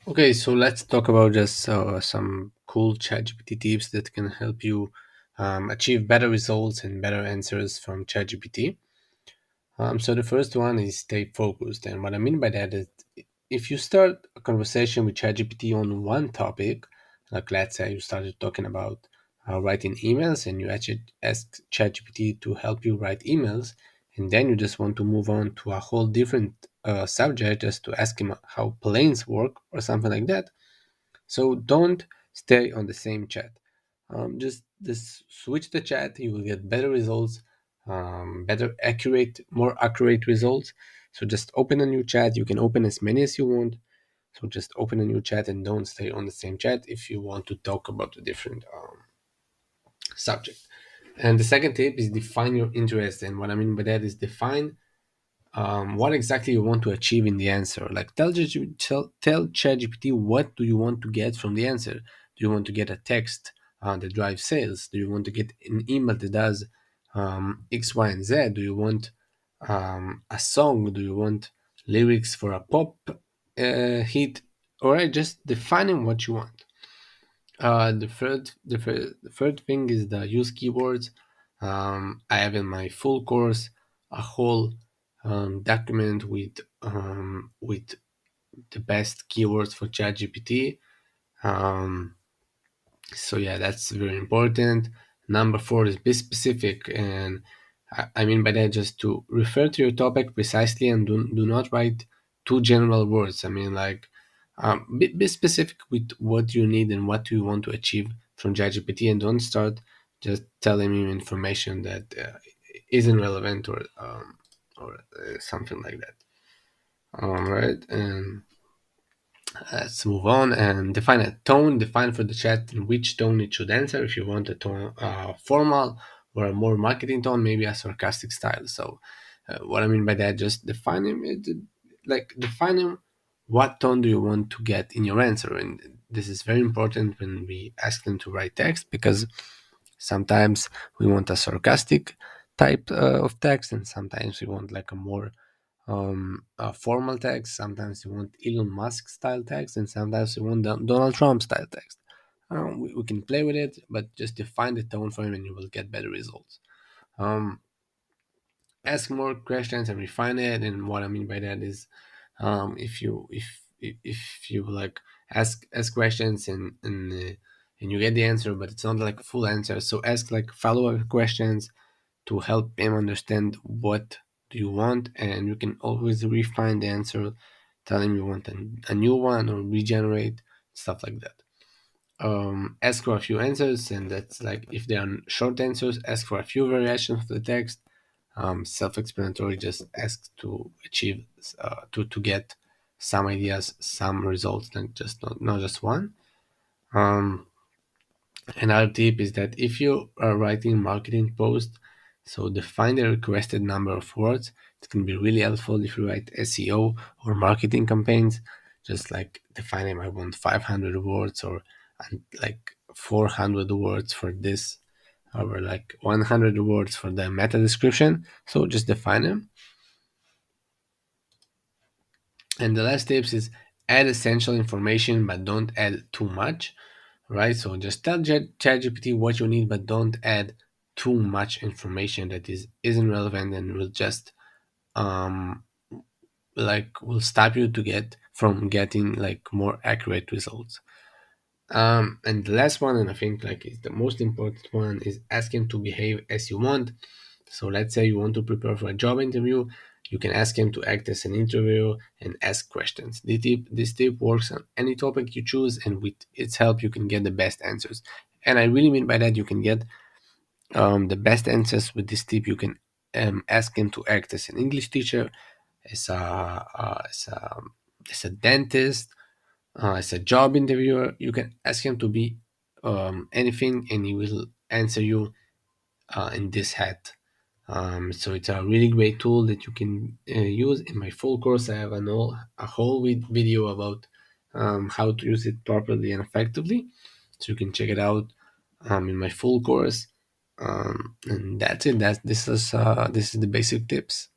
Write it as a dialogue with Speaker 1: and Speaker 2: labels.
Speaker 1: Okay, so let's talk about just some cool ChatGPT tips that can help you achieve better results and better answers from ChatGPT. So the first one is stay focused, and what I mean by that is if you start a conversation with ChatGPT on one topic, like let's say you started talking about writing emails, and you actually ask ChatGPT to help you write emails, and then you just want to move on to a whole different subject just to ask him how planes work or something like that. So don't stay on the same chat. Just switch the chat. You will get better results, better accurate, more accurate results. So just open a new chat. You can open as many as you want. So just open a new chat and don't stay on the same chat if you want to talk about a different subject. And the second tip is define your interest. And what I mean by that is define what exactly you want to achieve in the answer. Like tell ChatGPT what do you want to get from the answer. Do you want to get a text that drives sales? Do you want to get an email that does X, Y, and Z? Do you want a song? Do you want lyrics for a pop hit? All right, just defining what you want. The third thing is the use keywords. I have in my full course a whole document with the best keywords for ChatGPT. Um, so yeah, that's very important. Number four is be specific, and I mean by that just to refer to your topic precisely and do not write too general words. I mean like be specific with what you need and what you want to achieve from ChatGPT, and don't start just telling him information that isn't relevant or something like that. All right, and let's move on and define a tone. Define for the chat in which tone it should answer. If you want a tone formal or a more marketing tone, maybe a sarcastic style. So, what I mean by that, just defining what tone do you want to get in your answer. And this is very important when we ask them to write text because sometimes we want a sarcastic type of text, and sometimes we want like a more formal text. Sometimes you want Elon Musk style text, and sometimes you want Donald Trump style text. We can play with it, but just define the tone for him, and you will get better results. Um, Ask more questions and refine it. And what I mean by that is, if you like ask questions and you get the answer, but it's not like a full answer. So ask like follow up questions to help him understand what do you want, and you can always refine the answer, tell him you want a new one or regenerate stuff like that. Ask for a few answers, and that's like if they are short answers, ask for a few variations of the text. Self-explanatory, just ask to achieve to get some ideas, some results, and just not just one. um, Another tip is that if you are writing marketing posts, so define the requested number of words. It can be really helpful if you write SEO or marketing campaigns. Just like defining, I want 500 words or like 400 words for this, or like 100 words for the meta description. So just define them. And the last tips is add essential information, but don't add too much, right? So just tell ChatGPT what you need, but don't add too much information that isn't relevant and will just um will stop you to get from getting like more accurate results. And the last one, and I think like is the most important one, is ask him to behave as you want. So let's say you want to prepare for a job interview, you can ask him to act as an interviewer and ask questions. This tip works on any topic you choose, and with its help, you can get the best answers. And I really mean by that, you can get the best answers with this tip. You can ask him to act as an English teacher, as as a dentist, as a job interviewer. You can ask him to be anything, and he will answer you in this hat. So it's a really great tool that you can use. In my full course, I have a whole video about how to use it properly and effectively. So you can check it out in my full course. And that's it. This is the basic tips.